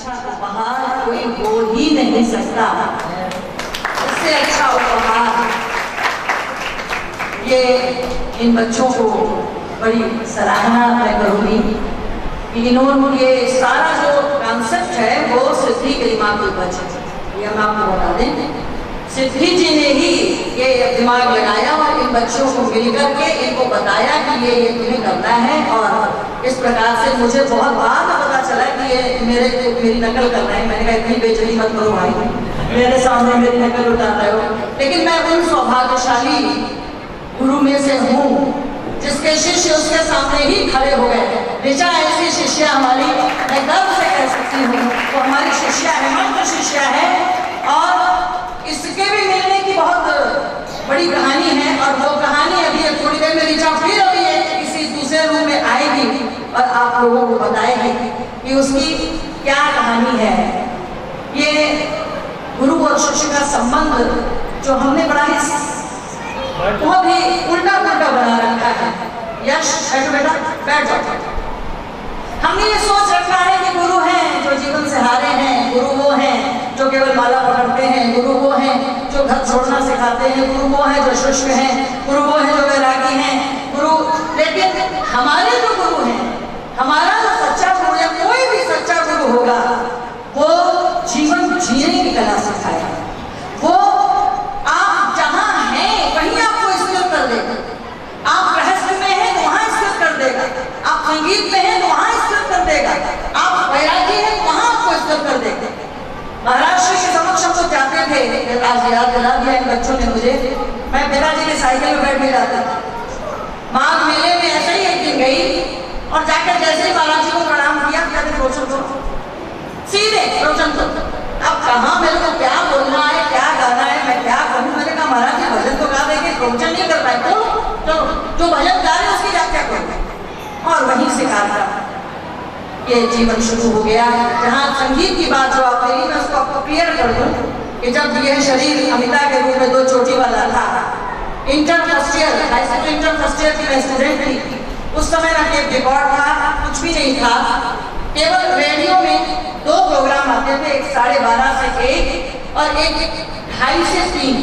अच्छा उपहार कोई हो ही नहीं सकता। इससे अच्छा उपहार ये इन बच्चों को बड़ी सराहना मैं करूँगी कि इन्होंने ये सारा जो कॉन्सेप्ट है वो सिद्धि के दिमाग के ऊपर है। ये हम आपको बता दें, सिद्धि जी ने ही ये दिमाग लगाया और इन बच्चों को मिलकर के इनको बताया कि ये तुम्हें करना है। और इस प्रकार से मुझे बहुत बाद में पता चला कि ये मेरी नकल कर रहे हैं। मैंने कहा इतनी बेइज्जती मत करो भाई, मेरे सामने मेरी नकल उतारते हो। लेकिन मैं उन सौभाग्यशाली गुरु में से हूँ जिसके शिष्य उसके सामने ही खड़े हो गए। ऋचा ऐसी शिष्या हमारी, मैं गर्व से कह सकती हूँ, वो हमारी शिष्या है, मंत्र शिष्या है। और इसके भी मिलने की बहुत बड़ी कहानी है और वो कहानी अभी थोड़ी देर में ऋचा फिर अभी किसी दूसरे रूप में आएगी और आप लोगों को बताएगी कि उसकी क्या कहानी है। ये गुरु और शिष्य का संबंध जो हमने बड़ा ही बहुत ही उल्टा पुल्टा बना रखा है। यश बैठो बेटा, बैठ जाओ। हमने ये सोच रखा है कि गुरु हैं जो जीवन से हारे हैं, गुरु वो हैं जो केवल माला पकड़ते हैं, गुरु वो हैं जो घर छोड़ना सिखाते हैं, गुरु वो हैं जो शुष्क हैं, गुरु वो हैं जो वैरागी हैं, गुरु। लेकिन हमारे जो गुरु हैं, हमारा जो सच्चा गुरु या कोई भी सच्चा गुरु होगा वो जीवन जीने की कला सिखाएगा। वो आप जहाँ हैं वहीं आपको स्थिर कर देगा। आप गृहस्थ में हैं तो वहाँ स्थिर कर देगा, आप संगीत में हैं तो वहाँ स्थिर कर देगा, आप वैरागी हैं तो वहाँ आपको स्थिर कर देगा। महाराष्ट्र के समक्ष हम लोग जाते थे, आज याद दिला दिया इन बच्चों ने मुझे। मैं पिताजी के साइकिल में बैठ भी जाता था। माघ मेले में ऐसे ही एक दिन गई और जाकर जैसे ही महाराज जी को प्रणाम किया, कहते रोशन करो, सीधे रोशन करो। अब कहाँ मेरे को क्या बोलना है, क्या गाना है, मैं क्या कहूँ। मैंने कहा महाराज जी भजन तो गा देंगे, प्रवचन नहीं कर पाए तो जो भजन गा रहे हैं उसकी व्याख्या करो। और वहीं से गाता ये जीवन शुरू हो गया। जहाँ संगीत की बात जो आप कही, मैं उसको आपको क्लियर कर दूँ कि जब यह शरीर अमिता के रूप में 2 चोटी वाला था, inter first year, high school inter first year की मैं स्टूडेंट थी। उस समय ना टेप रिकॉर्ड था, कुछ भी नहीं था, केवल रेडियो में 2 प्रोग्राम आते थे, एक 12:30 से 1 और एक 2:30 से 3।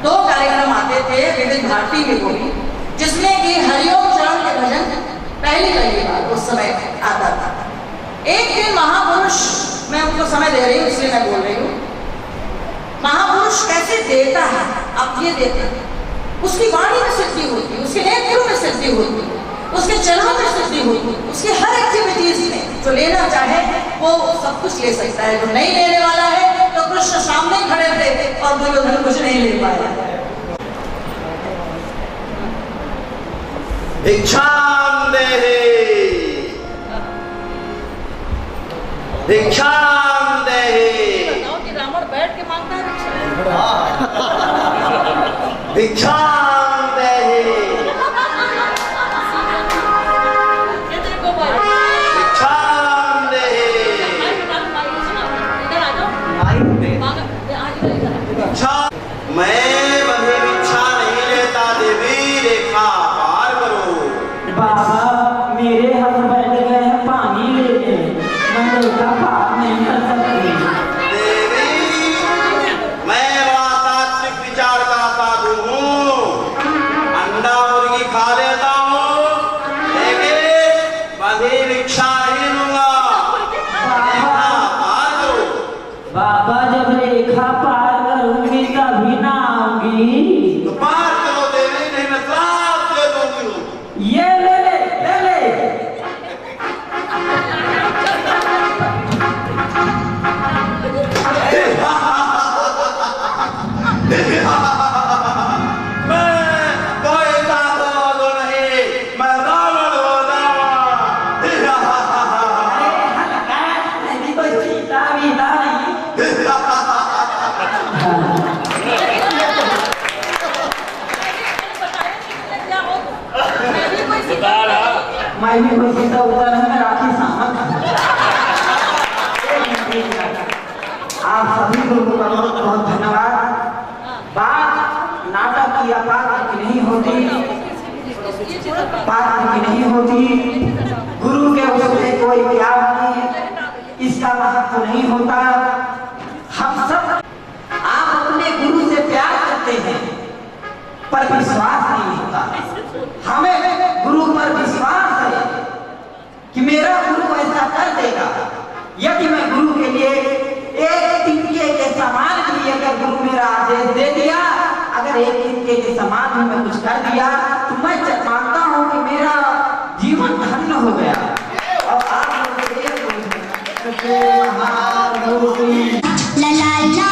2 कार्यक्रम आते थे विविध भारती में कोई, जिसमें कि हरिओम चरण के भजन पहली बार उस समय आता था। एक दिन महापुरुष, मैं उनको समय दे रही हूँ इसलिए मैं बोल रही हूँ, महापुरुष कैसे देता है, आप ये देते हैं, उसकी वाणी में सिद्धि होती है, उसके नेत्रों में सिद्धि होती है, उसके चरणों में सिद्धि होती है, उसकी हर एक्टिविटीज में जो लेना चाहे वो सब कुछ ले सकता है। जो नहीं लेने वाला है तो कृष्ण सामने खड़े थे और दुर्योधन कुछ नहीं ले पाया। भिक्षाम देहि, भिक्षाम देहि। रावण बैठ के मांगता है भिक्षाम देहि, भिक्षाम देहि। मैं बंधे भिक्षा नहीं लेता, देवी रेखा पार करो। बाबा मेरे हाथ बैठ गए हैं पानी लेके, मैं रेखा पार नहीं कर सकती। देवी मैं बड़ा तात्विक विचार का साधु हूँ, अंडा मुर्गी खा लेता हूँ, लेकिन बंधी भिक्षा नहीं लूंगा। रेखा पार करो। बाबा जब रेखा पार करूंगी तभी ना आऊंगी। तो पार करो देवी, नहीं मैं श्राप दे दूंगी। ये ले ले ले ले। मैं कोई साधु नहीं, मैं रावण हो जाऊंगा। नहीं कोई सीता वीता नहीं। मैं भी कोई सीता उतर है, मैं राखी सामंत। आप सभी लोगों का बहुत बहुत धन्यवाद। बात नाटक की पात्र की नहीं होती, पात्र की नहीं होती, गुरु के उसमें कोई प्यार नहीं है। इसका का महत्व नहीं होता। हम सब आप अपने गुरु से प्यार करते हैं पर विश्वास नहीं होता। हमें गुरु पर विश्वास है कि मेरा गुरु ऐसा कर देगा। यदि मैं गुरु के लिए एक तिनके के समान भी अगर गुरु मेरा आदेश दे दिया, अगर एक तिनके के समान भी मैं कुछ कर दिया तो मैं मानता हूं कि मेरा जीवन धन्य हो गया। और आप ला ला ला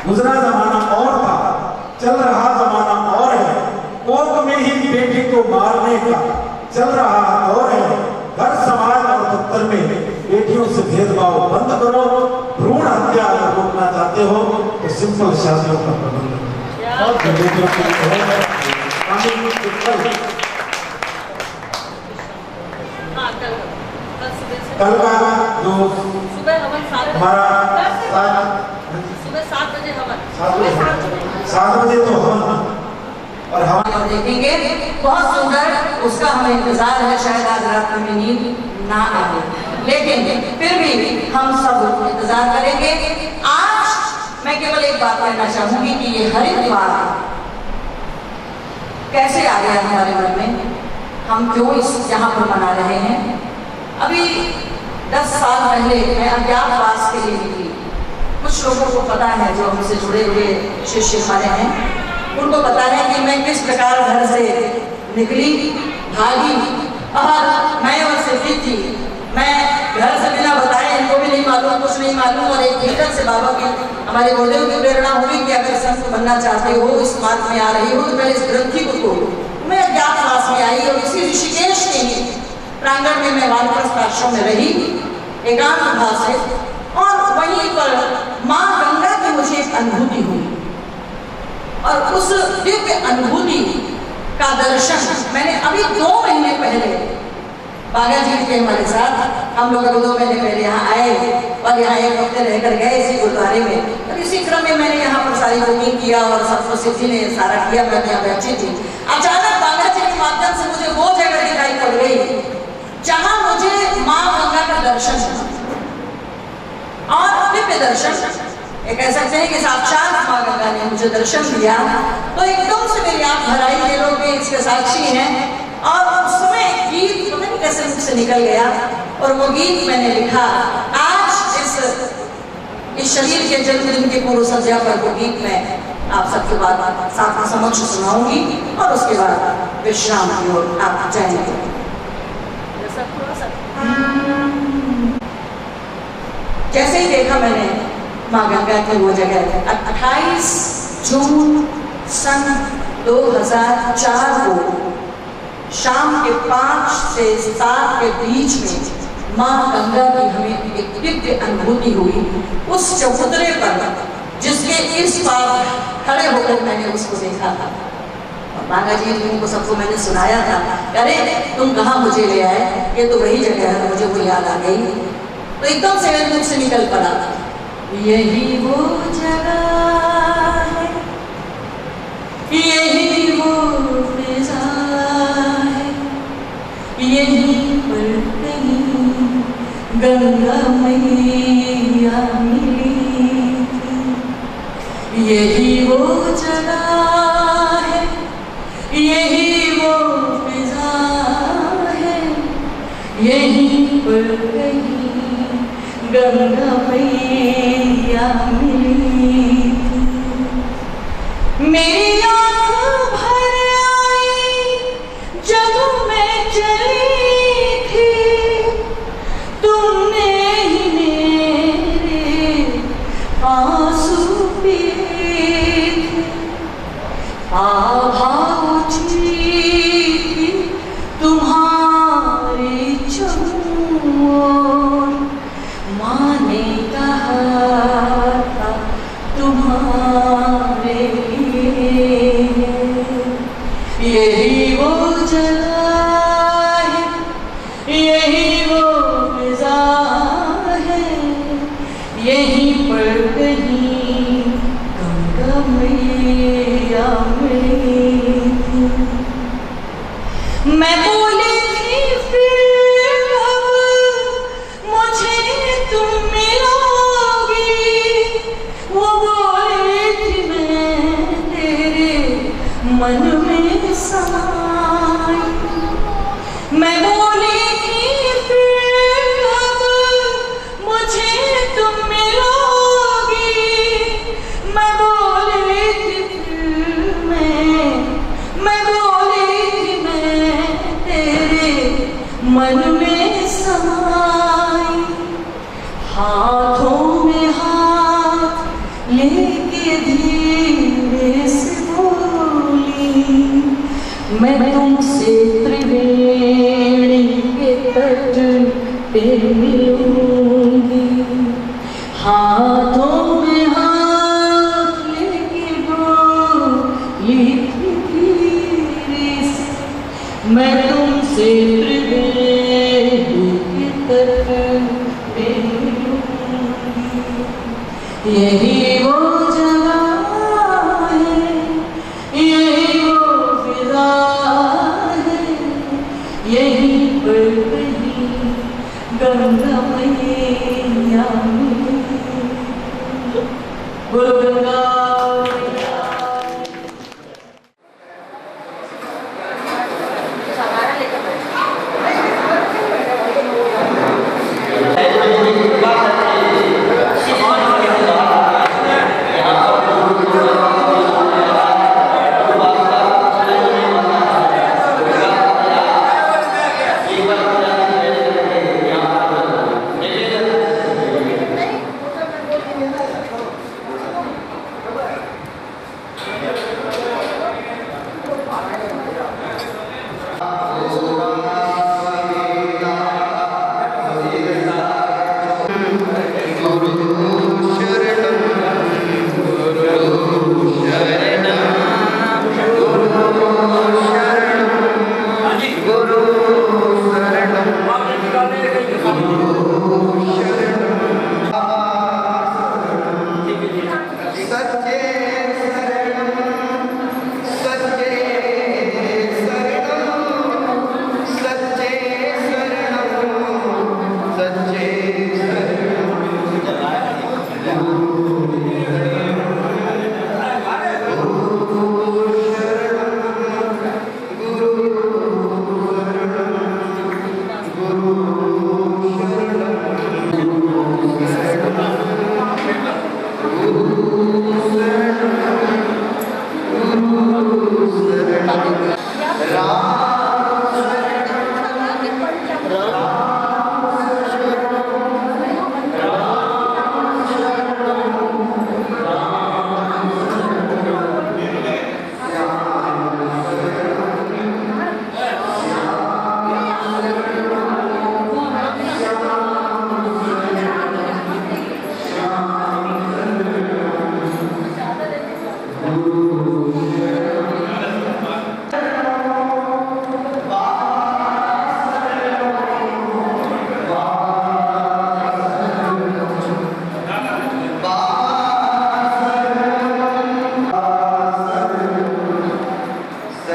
गुजरा जमाना और था, चल रहा जमाना और है। कोर्ट में ही बेटी को मारने का चल रहा और है। हर समाज और दफ्तर में बेटियों से भेदभाव बंद करो। भ्रूण हत्या अगर रोकना चाहते हो तो सिंपल शादियों का प्रबंध करो। कल का जो सुबह हवन हमारा सुबह 7 बजे हवन 7 बजे तो हवन और हम देखेंगे। बहुत सुंदर, उसका हमें इंतजार है। शायद आज रात में नींद ना आए, लेकिन फिर भी हम सब इंतजार करेंगे। आज मैं केवल एक बात कहना चाहूंगी कि ये हरिद्वार कैसे आ गया हमारे मन में, हम क्यों इस यहाँ पर मना रहे हैं। अभी 10 साल पहले मैं अज्ञातवास के लिए निकली। कुछ लोगों को पता है, जो हमसे जुड़े हुए शिष्य हमारे हैं, उनको पता है कि मैं किस प्रकार घर से निकली, भागी। और मैं और सिद्धि थी, मैं घर से बिना बताए, इनको भी नहीं मालूम, कुछ नहीं मालूम। और एक भीतर से बाबा की, हमारे गुरुदेव की प्रेरणा हुई कि अगर संत बनना चाहते हो, इस मार्ग में आ रही हो, तो पहले इस ग्रंथि को तोड़ो। मैं अज्ञातवास में आई और इसी ऋषिकेश के ही प्रांगण में मैं वानप्रस्थ आश्रम में रही एकांत भाव से। और वहीं पर माँ गंगा की मुझे एक अनुभूति हुई, और उस दिव्य अनुभूति का दर्शन मैंने अभी 2 महीने पहले बागा जी थे हमारे साथ। हम लोग अभी 2 महीने पहले यहाँ आए और यहाँ 1 हफ्ते रहकर गए इसी गुरुद्वारे में। और इसी क्रम में मैंने यहाँ पर सारी बुकिंग किया और सबको सिद्धि ने सारा किया। मैं यहाँ बैठी थी, अचानक बागा जी के माध्यम से मुझे वो जगह दिखाई पड़ गई जहाँ मुझे माँ गंगा का दर्शन और दिव्य दर्शन, ये कह सकते हैं कि साक्षात माँ गंगा ने मुझे दर्शन दिया। तो एकदम से मेरी आँख भर आई, ये लोग भी इसके साक्षी हैं। और उसमें गीत पता नहीं कैसे मुझ से निकल गया और वो गीत मैंने लिखा। आज इस शरीर के जन्मदिन के पूर्व संध्या पर वो गीत मैं आप सबके बाद साथ समक्ष सुनाऊंगी और उसके बाद विश्राम की ओर आप जाएंगे। जैसे ही देखा मैंने माँ गंगा की वो जगह, 28 जून सन 2004 को शाम के 5 से 7 के बीच में माँ गंगा की हमें एक दिव्य अनुभूति हुई उस चबूतरे पर, जिसके इस पार खड़े होकर मैंने उसको देखा था। और बागा जी उनको सबको मैंने सुनाया था, अरे तुम कहाँ मुझे ले आए, ये तो वही जगह है। मुझे वो याद आ गई तो एकदम से मेरे मुख से निकल पड़ा, यही वो जगह है, यही वो फिजा है, यहीं पर कहीं गंगा मैया मिली थी। यही वो जगह है, यही वो फिजा है, यहीं पर कहीं गंगा मैया मिली थी। मेरी आँख भर आई जब मैं चली थी, तुमने ही मेरे आंसू पिए थे। आभा उठी थी तुम्हारी चोर, माँ ने कहा था तुम्हारे लिए। यही वो जगह है, यही वो फिजा है, यहीं पर कहीं गंगा मैया मिली थी। मैं बोली थी फिर अब मुझे तुम मिलोगी, वो बोली थी मैं तेरे मन में समाई। मैं बोली थी फिर अब मुझे तुम मिलोगी, मैं बोली थी फिर मैं बोली थी मैं तेरे मन में समाई। हाथों में हाथ लेके धीरे से बोली, मैं तुमसे त्रिवेणी के तट पे मिलूंगी। हाथों में हाथ लेके बोली धीरे से, मैं तुमसे त्रिवेणी के तट पे मिलूंगी। यही वो जगह है, यही वो फिजा है, यहीं पर कहीं गंगा मैया मिली। बोलो गंगा मैया।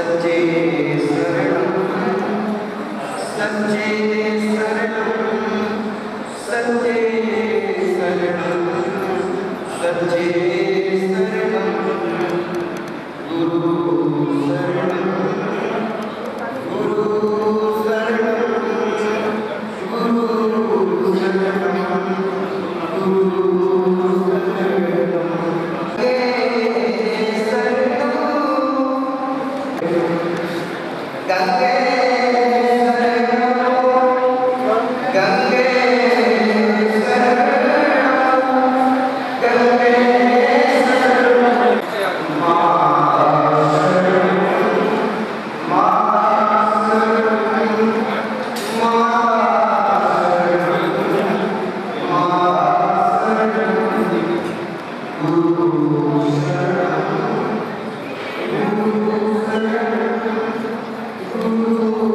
सच्चे शरणम सच्चे शरणम सच्चे शरणम सच्चे शरणम गुरु शरणम गुरु शरणम गुरु शरणम गुरु गंगे गंगे गुरु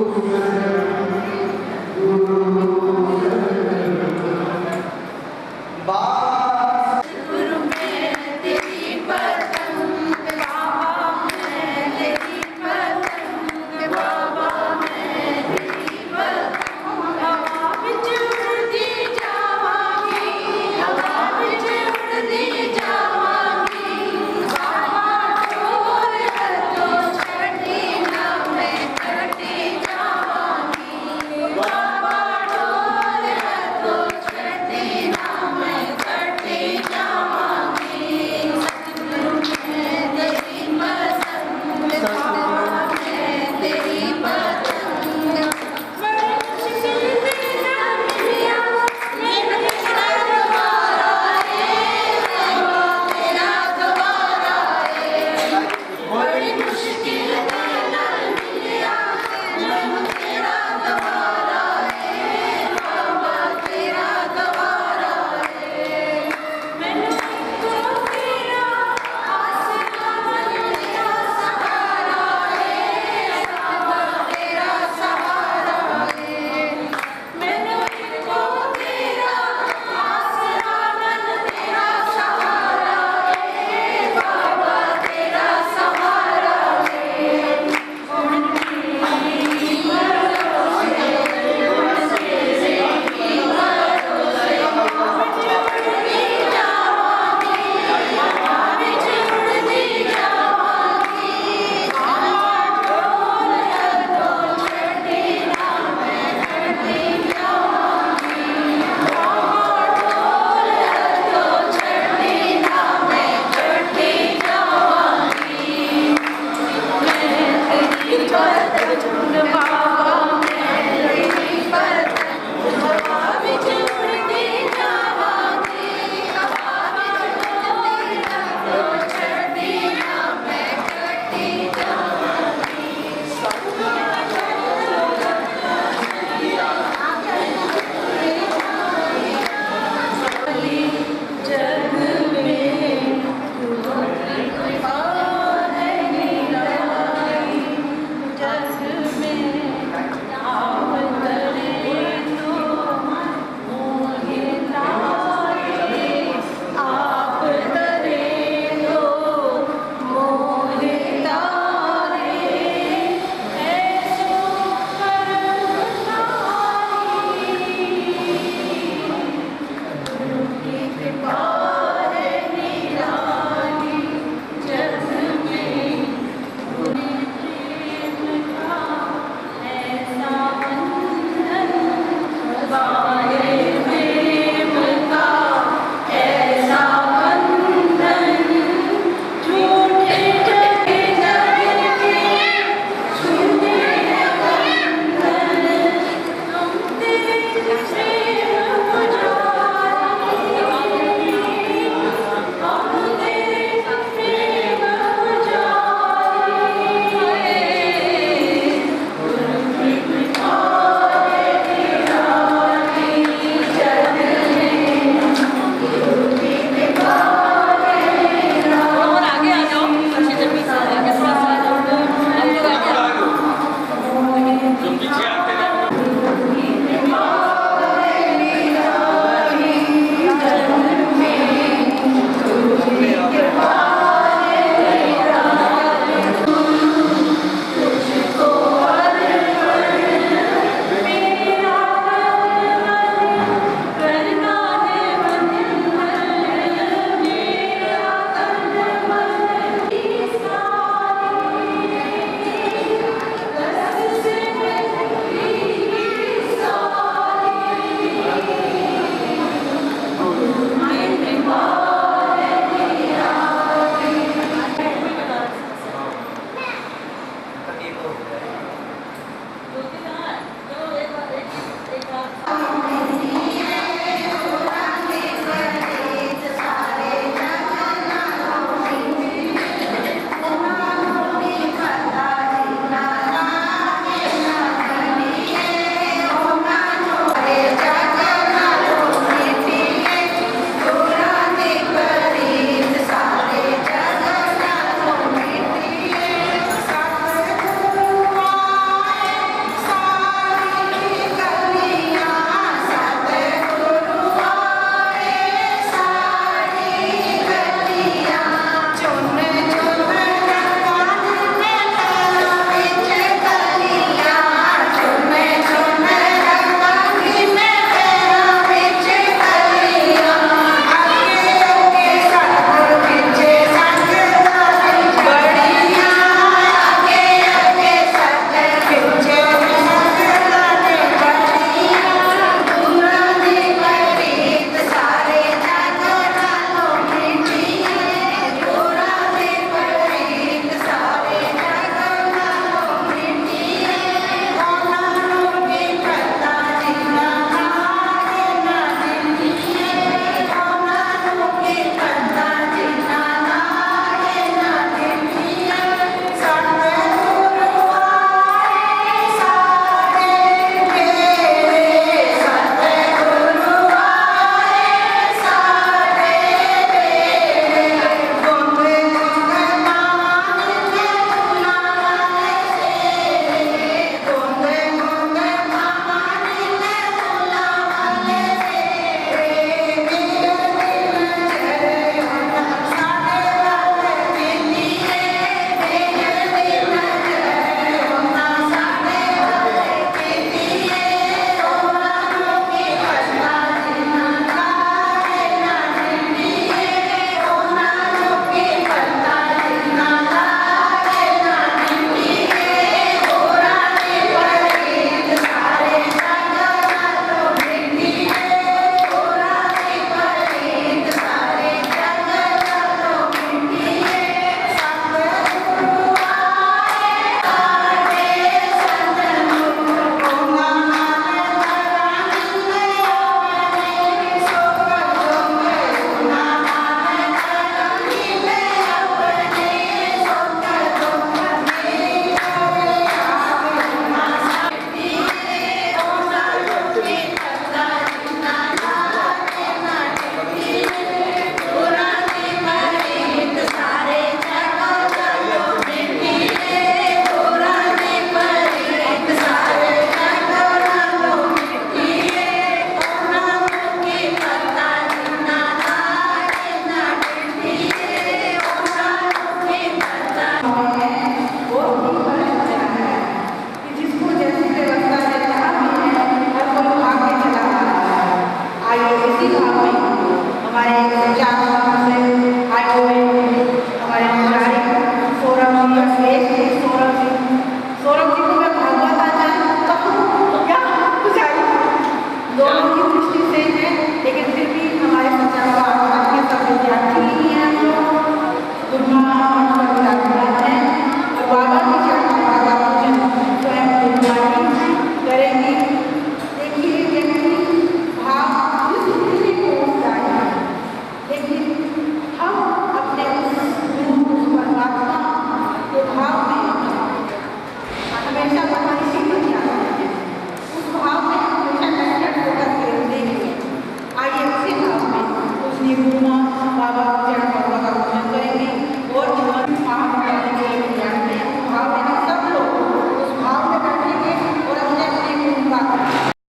घंटा